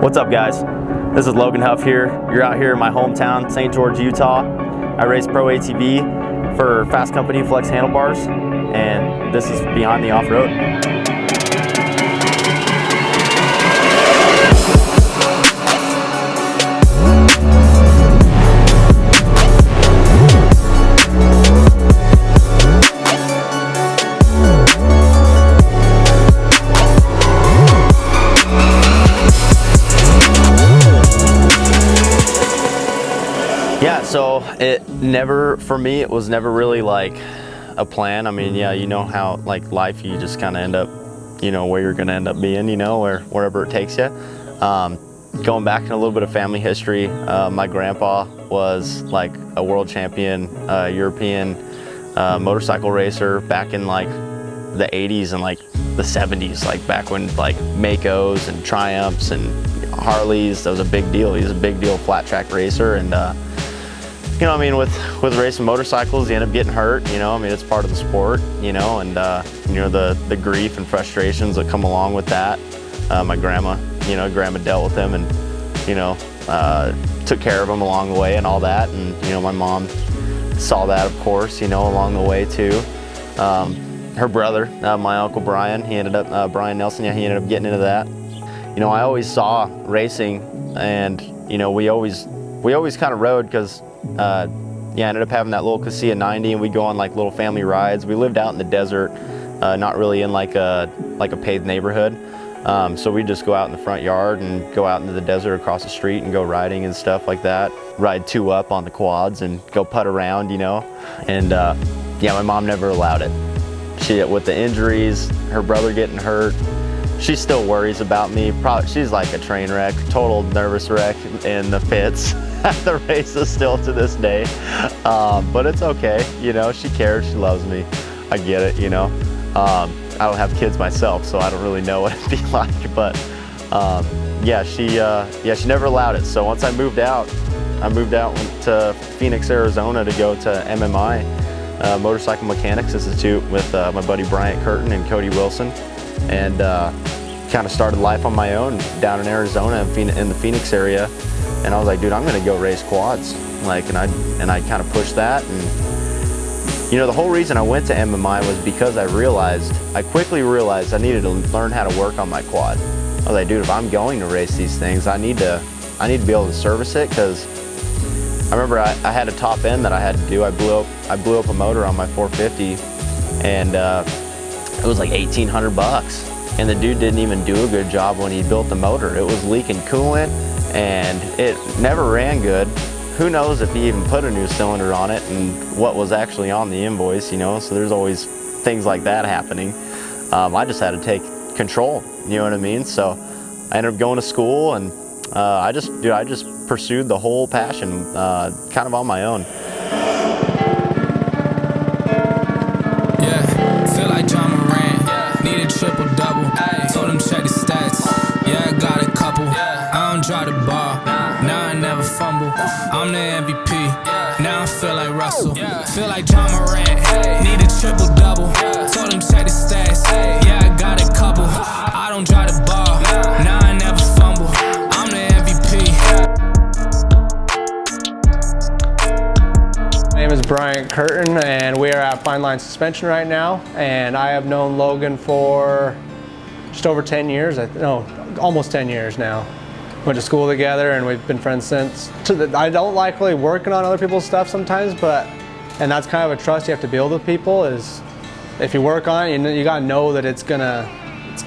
What's up, guys? This is Logan Huff here. You're out here in my hometown, St. George, Utah. I race Pro ATV for Fast Company Flex Handlebars, and this is Behind the Off-Road. Yeah, so for me, it was never really like a plan. I mean, yeah, you know how like life, you just kind of end up, you know, where you're going to end up being, you know, or wherever it takes you. Going back in a little bit of family history, my grandpa was like a world champion, European motorcycle racer back in like the 80s and like the 70s, like back when like Makos and Triumphs and Harleys, that was a big deal. He's a big deal flat track racer, and you know, I mean, with racing motorcycles, you end up getting hurt, you know, I mean, it's part of the sport, you know, and, you know, the grief and frustrations that come along with that. My grandma dealt with him and, you know, took care of him along the way and all that. And, you know, my mom saw that, of course, you know, along the way too. Her brother, my Uncle Brian, Brian Nelson, yeah, he ended up getting into that. You know, I always saw racing, and, you know, we always kind of rode because, yeah, I ended up having that little Casilla 90, and we'd go on like little family rides. We lived out in the desert, not really in like a paved neighborhood. So we'd just go out in the front yard and go out into the desert across the street and go riding and stuff like that. Ride 2-up on the quads and go putt around, you know. And yeah, my mom never allowed it. With the injuries, her brother getting hurt, she still worries about me. She's like a train wreck, total nervous wreck in the pits at the races still to this day. But it's okay, you know, she cares, she loves me. I get it, you know. I don't have kids myself, so I don't really know what it'd be like, but yeah, she never allowed it. So once I moved out, went to Phoenix, Arizona to go to MMI, Motorcycle Mechanics Institute with my buddy Bryant Curtin and Cody Wilson, and kind of started life on my own down in Arizona in the Phoenix area. And I was like, dude, I'm gonna go race quads. Like, and I kind of pushed that. And you know, the whole reason I went to MMI was because I quickly realized I needed to learn how to work on my quad. I was like, dude, if I'm going to race these things, I need to be able to service it, because I remember I had a top end that I had to do. I blew up a motor on my 450, and it was like $1,800. And the dude didn't even do a good job when he built the motor. It was leaking coolant, and it never ran good. Who knows if he even put a new cylinder on it and what was actually on the invoice, you know? So there's always things like that happening. I just had to take control, you know what I mean? So I ended up going to school, and I just pursued the whole passion kind of on my own. Triple-double, told him check the stats. Yeah, I got a couple. I don't drop the ball, now I never fumble. I'm the MVP, now I feel like Russell. Feel like John Morant, need a triple-double. Told him check the stats. Yeah, I got a couple. I don't drop the ball, now I never fumble. I'm the MVP. My name is Bryant Curtin, and we are at Fine Line Suspension right now. And I have known Logan for just over 10 years, no, almost 10 years now. Went to school together, and we've been friends since. I don't like really working on other people's stuff sometimes, and that's kind of a trust you have to build with people. Is if you work on it, you gotta know that it's gonna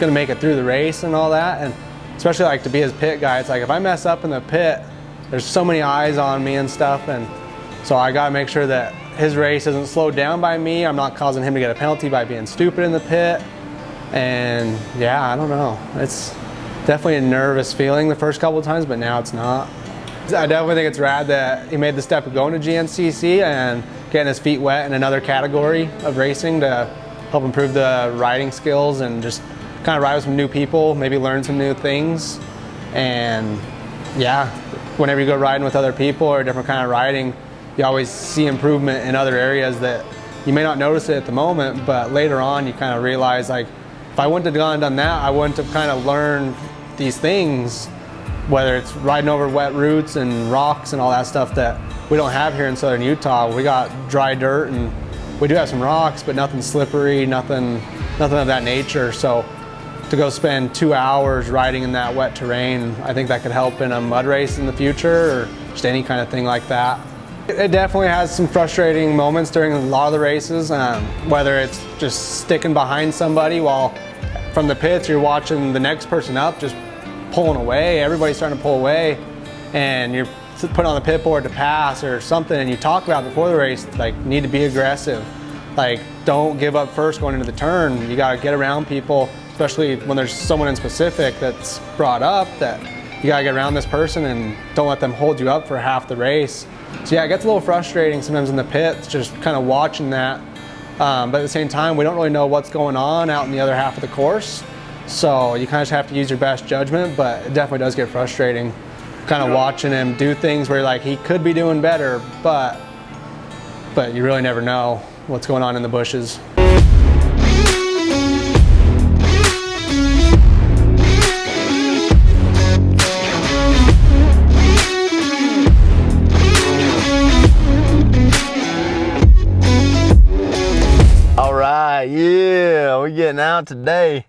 make it through the race and all that. And especially like to be his pit guy, it's like if I mess up in the pit, there's so many eyes on me and stuff, and so I gotta make sure that his race isn't slowed down by me. I'm not causing him to get a penalty by being stupid in the pit. And yeah, I don't know. It's definitely a nervous feeling the first couple of times, but now it's not. I definitely think it's rad that he made the step of going to GNCC and getting his feet wet in another category of racing to help improve the riding skills and just kind of ride with some new people, maybe learn some new things. And yeah, whenever you go riding with other people or a different kind of riding, you always see improvement in other areas that you may not notice it at the moment, but later on you kind of realize, like, if I wouldn't have gone and done that, I wouldn't have kind of learned these things whether it's riding over wet roots and rocks and all that stuff that we don't have here in southern Utah. We got dry dirt and we do have some rocks, but nothing slippery, nothing of that nature. So to go spend 2 hours riding in that wet terrain, I think that could help in a mud race in the future or just any kind of thing like that. It definitely has some frustrating moments during a lot of the races, whether it's just sticking behind somebody while from the pits you're watching the next person up just pulling away, everybody's starting to pull away, and you're put on the pit board to pass or something, and you talk about before the race, like, need to be aggressive. Like, don't give up first going into the turn. You got to get around people, especially when there's someone in specific that's brought up, that you got to get around this person and don't let them hold you up for half the race. So yeah, it gets a little frustrating sometimes in the pits, just kind of watching that. But at the same time, we don't really know what's going on out in the other half of the course. So you kind of just have to use your best judgment, but it definitely does get frustrating. Kind of watching him do things where like he could be doing better, but you really never know what's going on in the bushes. All right, yeah, we're getting out today.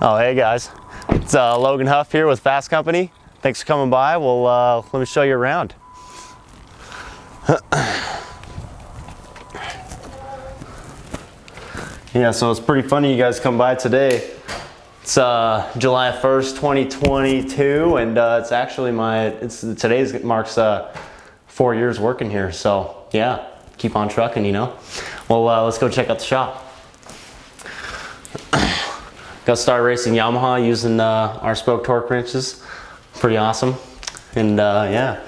Oh, hey guys, it's Logan Huff here with Fast Company. Thanks for coming by. Well, let me show you around. Yeah, so it's pretty funny you guys come by today. It's July 1st, 2022, and it's actually today's marks 4 years working here. So yeah, keep on trucking, you know. Well, let's go check out the shop. Got started racing Yamaha using our spoke torque wrenches. Pretty awesome. And yeah,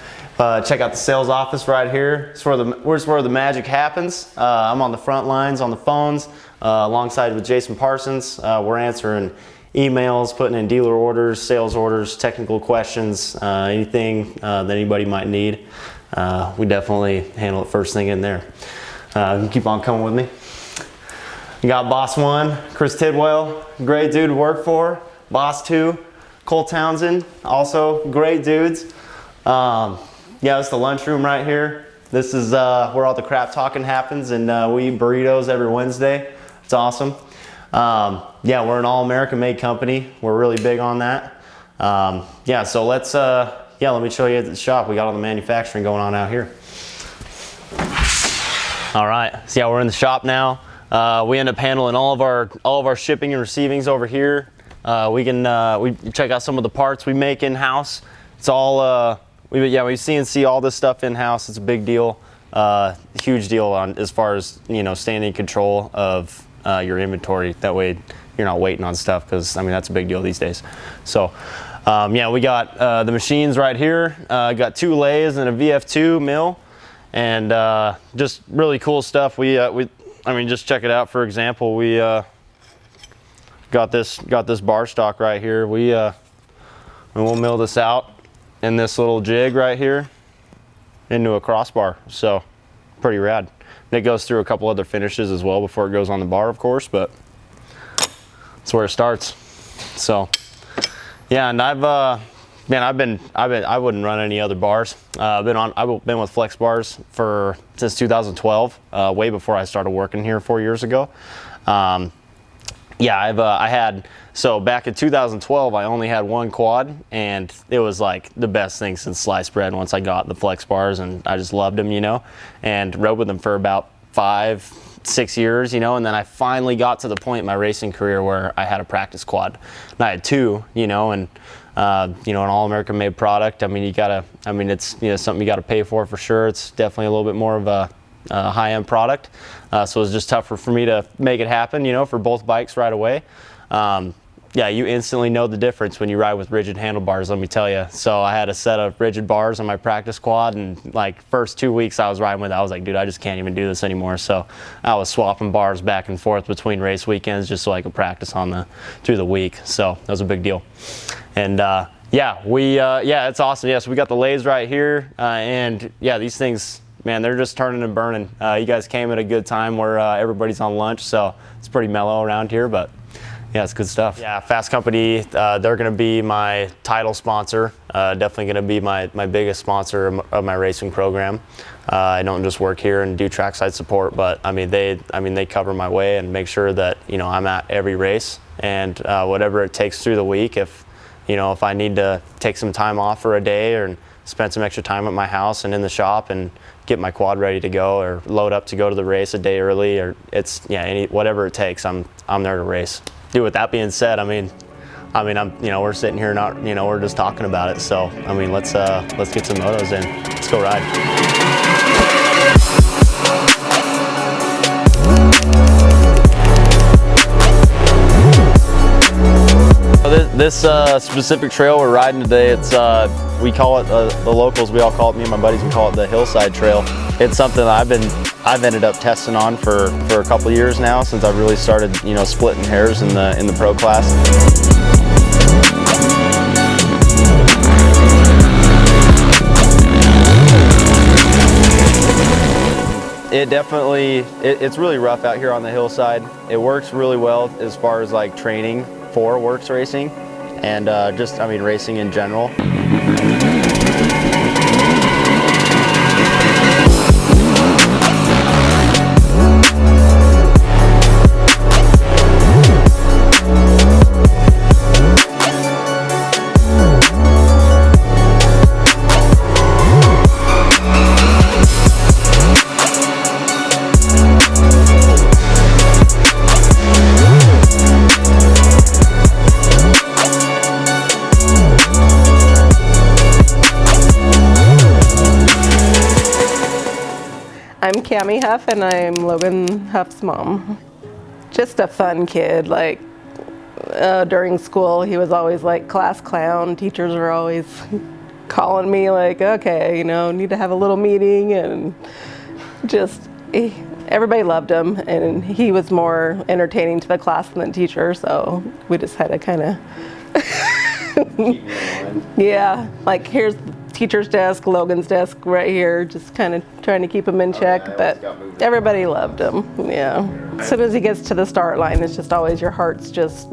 check out the sales office right here. It's where the magic happens. I'm on the front lines on the phones alongside with Jason Parsons. We're answering emails, putting in dealer orders, sales orders, technical questions, anything that anybody might need. We definitely handle it first thing in there. Keep on coming with me. You got Boss 1, Chris Tidwell, great dude to work for. Boss 2, Cole Townsend, also great dudes. Yeah, it's the lunchroom right here. This is where all the crap talking happens, and we eat burritos every Wednesday. It's awesome. Yeah, we're an all-American made company. We're really big on that. Yeah, so let me show you the shop. We got all the manufacturing going on out here. All right, so yeah, we're in the shop now. We end up handling all of our shipping and receivings over here. We check out some of the parts we make in-house. It's all we CNC all this stuff in-house. It's a big deal, huge deal as far as, you know, staying in control of your inventory. That way you're not waiting on stuff, because I mean that's a big deal these days. So yeah, we got the machines right here. Got 2 lathes and a VF2 mill, and just really cool stuff. I mean, just check it out. For example, we got this bar stock right here. We'll mill this out in this little jig right here into a crossbar. So pretty rad. And it goes through a couple other finishes as well before it goes on the bar, of course, but that's where it starts. So yeah, and I wouldn't run any other bars. I've been with Flex bars since 2012, way before I started working here 4 years ago. Yeah, so back in 2012, I only had 1 quad, and it was like the best thing since sliced bread once I got the Flex bars, and I just loved them, you know, and rode with them for about 5-6 years, you know, and then I finally got to the point in my racing career where I had a practice quad. And I had 2, you know, and you know, an all-American made product. I mean, it's, you know, something you got to pay for sure. It's definitely a little bit more of a high-end product. So it was just tougher for me to make it happen, you know, for both bikes right away. Yeah, you instantly know the difference when you ride with rigid handlebars, let me tell you. So I had a set of rigid bars on my practice quad, and like first 2 weeks I was riding with it, I was like, dude, I just can't even do this anymore. So I was swapping bars back and forth between race weekends just so I could practice through the week. So that was a big deal. And yeah, yeah, it's awesome. Yeah, so we got the lathes right here, and yeah, these things, man, they're just turning and burning. You guys came at a good time where everybody's on lunch, so it's pretty mellow around here, but Yeah, it's good stuff. Yeah, Fast Company, they're going to be my title sponsor. Definitely going to be my biggest sponsor of my racing program. I don't just work here and do trackside support, but they cover my way and make sure that I'm at every race, and whatever it takes through the week. If I need to take some time off for a day or spend some extra time at my house and in the shop and get my quad ready to go or load up to go to the race a day early, or whatever it takes, I'm there to race. Dude, with that being said, we're sitting here not, we're just talking about it. So, let's get some motos in. Let's go ride. This specific trail we're riding today, it's we call it the locals. We all call it, me and my buddies, we call it the Hillside Trail. It's something that I've ended up testing on for a couple of years now, since I've really started splitting hairs in the pro class. It definitely, it's really rough out here on the hillside. It works really well as far as like training for WORCS racing and racing in general. I'm Cammy Huff, and I'm Logan Huff's mom. Just a fun kid. Like during school, he was always like class clown. Teachers were always calling me like, okay, need to have a little meeting, and just everybody loved him, and he was more entertaining to the class than the teacher. So we just had to kind of, yeah, like here's the teacher's desk, Logan's desk right here, just kind of trying to keep him in check, but everybody loved him, yeah. As soon as he gets to the start line, it's just always your heart's just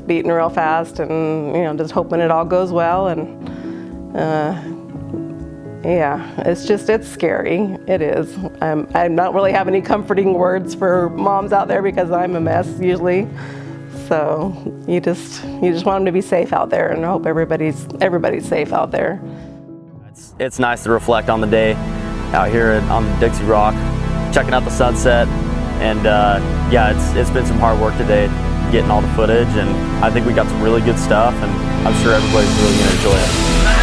beating real fast, and just hoping it all goes well, and yeah, it's scary. It is. I don't really have any comforting words for moms out there because I'm a mess usually. So you just want them to be safe out there, and I hope everybody's safe out there. It's nice to reflect on the day out here on the Dixie Rock, checking out the sunset, and it's been some hard work today getting all the footage, and I think we got some really good stuff, and I'm sure everybody's really gonna enjoy it.